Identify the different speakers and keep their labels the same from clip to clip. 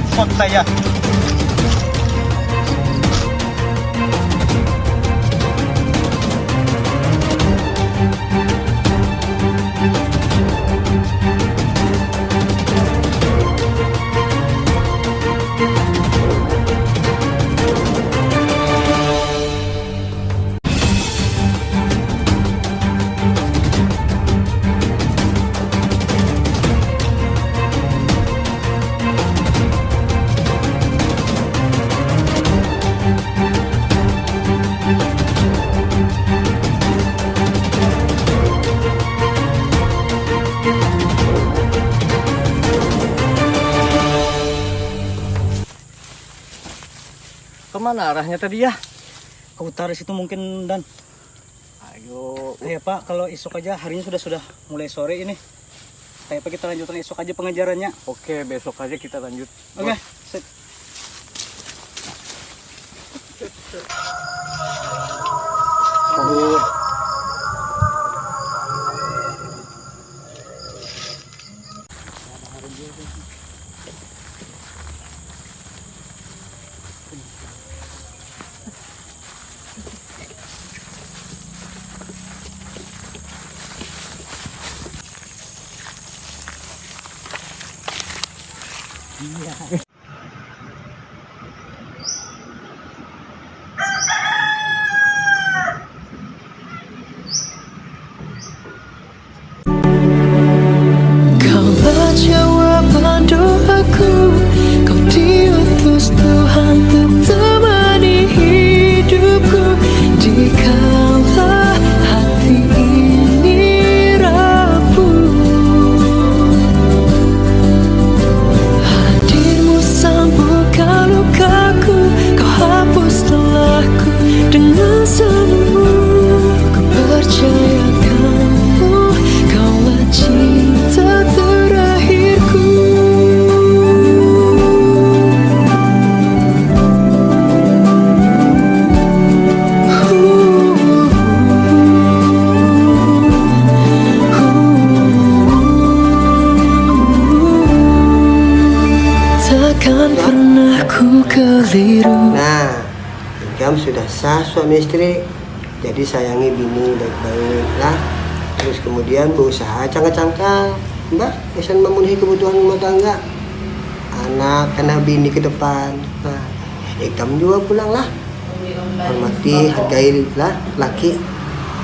Speaker 1: headphone saya.
Speaker 2: Kemana arahnya tadi ya?
Speaker 1: Ke utara situ mungkin, Dan.
Speaker 2: Ayo.
Speaker 1: Pak, kalau esok aja, harinya sudah mulai sore ini. Pak, kita lanjutkan esok aja pengejarannya.
Speaker 2: Oke, besok aja kita lanjut.
Speaker 1: Oke. Sip.
Speaker 2: Oh.
Speaker 3: Kau berjawaban doaku, kau diutus Tuhan untuk temani hidupku. Dikala hati ini rapuh, hadirmu sembuhkan lukaku, kau hapus telahku dengan senyummu. Ku percaya kamu, kaulah cinta terakhirku. Takkan pernah ku keliru.
Speaker 4: Nah, kamu sudah sah suami istri, jadi sayangi bini baik-baik lah. Terus kemudian berusaha cangkang-cangkang, Mbak, bisa memenuhi kebutuhan rumah tangga, anak, karena bini ke depan. Nah, kamu juga pulang lah, hormati, hargai lah laki.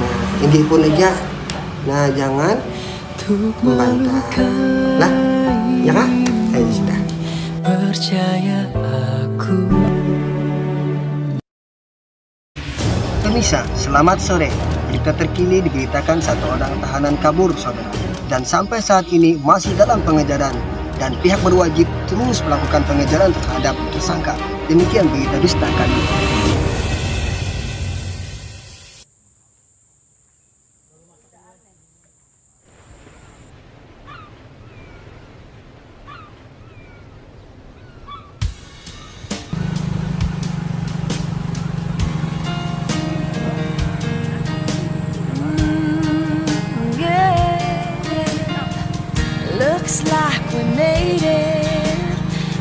Speaker 4: Nah, ini pun aja. Nah, jangan membantah lah, ya kan? Ayo sudah.
Speaker 3: Percaya aku.
Speaker 4: Pemirsa, selamat sore. Berita terkini diberitakan satu orang tahanan kabur, saudara. Dan sampai saat ini masih dalam pengejaran. Dan pihak berwajib terus melakukan pengejaran terhadap tersangka. Demikian berita dusta kali ini.
Speaker 3: Looks like we made it.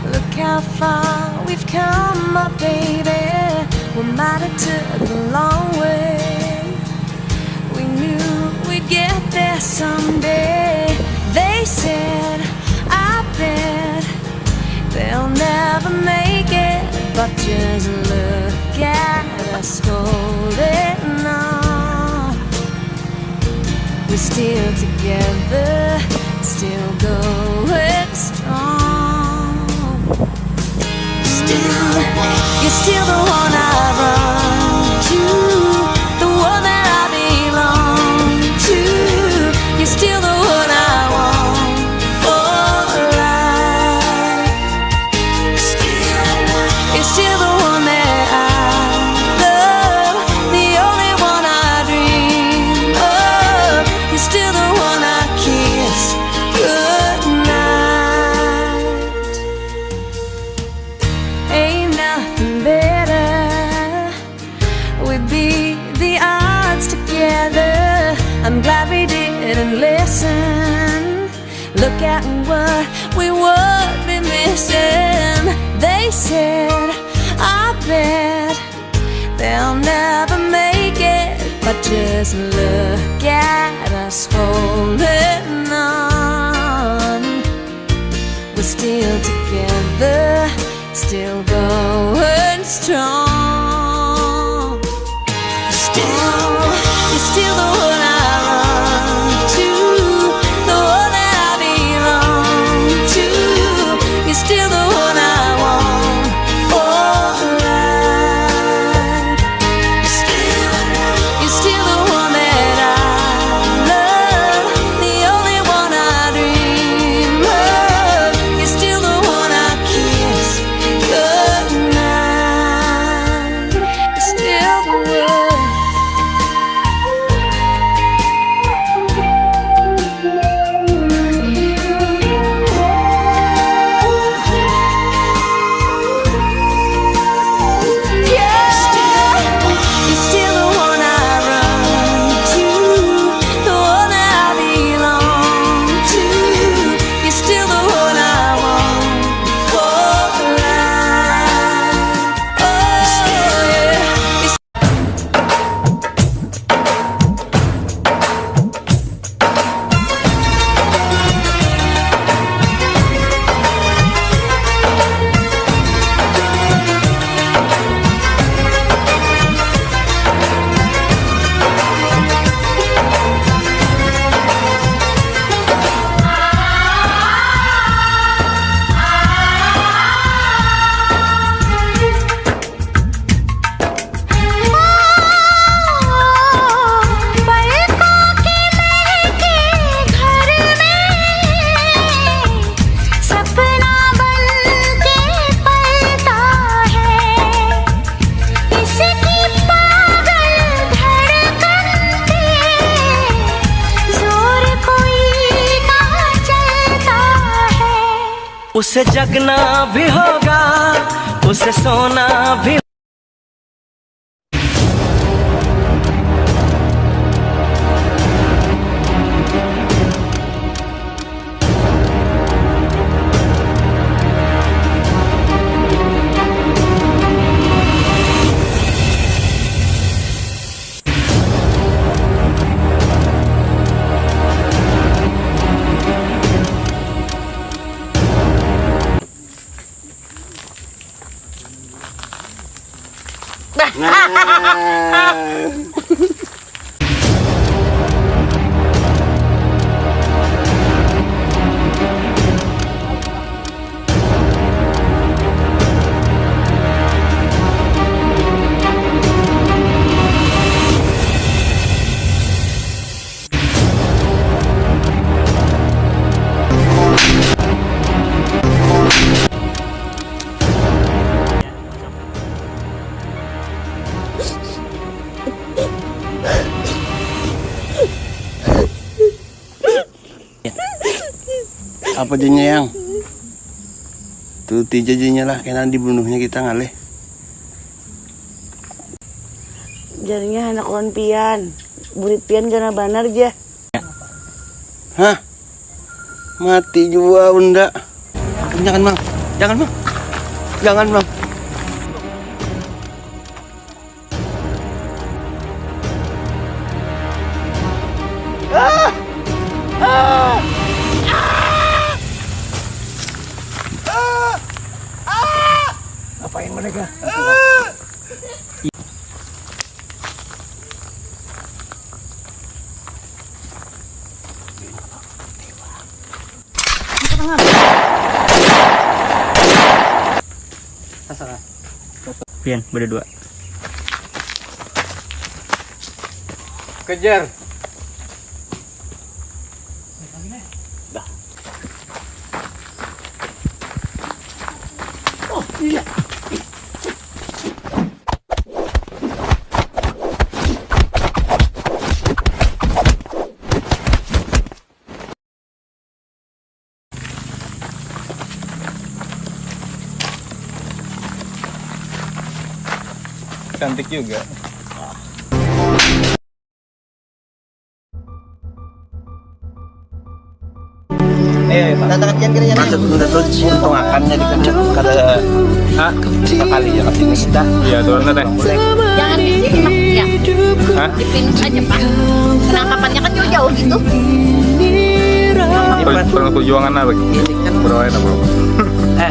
Speaker 3: Look how far we've come, my baby. We might have took a long way. We knew we'd get there someday. They said, I bet they'll never make it. But just look at us holding on. We're still together, still going strong. Still, you're still the one I run to, the one that I belong to. You're still the one I want for life. You're still the one that I love, the only one I dream of. You're still the one I kiss goodnight. Ain't nothing better. We beat the odds together. I'm glad we didn't listen. Look at what we would be missing. said, I bet they'll never make it. But just look at us holding on. We're still together, still going strong. You're still the one I run to, the one that I belong to. You're still the one I want for life. You're still the one that I love, the only one I dream of. You're still the one I kiss goodnight. You're still the one. You're still the one I run to, the one that I belong to. You're still the one I want for life. Oh yeah. पलकों के महके घर में सपना बन के पलता है। इसकी पागल धड़कन पे जोर कोई ना चलता है।
Speaker 5: उसे जगना भी होगा, उसे सोना भी।
Speaker 6: Apa jadinya yang? Tuti jadinya lah, kena dibunuhnya kita ngalih.
Speaker 7: Jadinya anak kon pian, burit pian gana banar ja.
Speaker 6: Hah? Mati juga unda. Jangan bang, jangan bang, jangan bang.
Speaker 2: Apain mereka?
Speaker 1: Pian, berdua.
Speaker 2: Kejar. Cantik juga.
Speaker 4: Tantangan kian kira
Speaker 6: Masuk udah terus untung akannya di kada
Speaker 2: Hah?
Speaker 6: Sekali ya kesini kita.
Speaker 2: Iya turun teh.
Speaker 8: Jangan di sini Pak. Ya.
Speaker 2: Hah?
Speaker 8: Di Pinus aja Pak. Penangkapannya kan jauh-jauh gitu.
Speaker 2: Perjuangan apa? Bro, enak bro.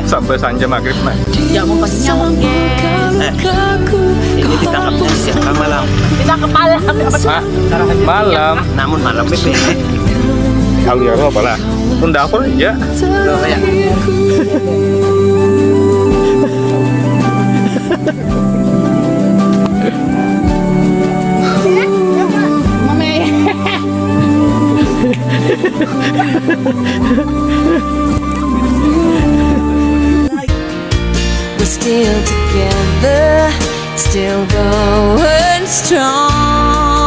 Speaker 2: Sampai sanja maghrib nah.
Speaker 8: Ya mau pas nyawa.
Speaker 6: Ini ditangkapnya siang malam.
Speaker 8: Kita kepala.
Speaker 2: Hah? Malam.
Speaker 6: Namun malam itu
Speaker 2: Aku ya apa lah. Unda apa aja.
Speaker 6: belum ya.
Speaker 3: We're still together, still going strong.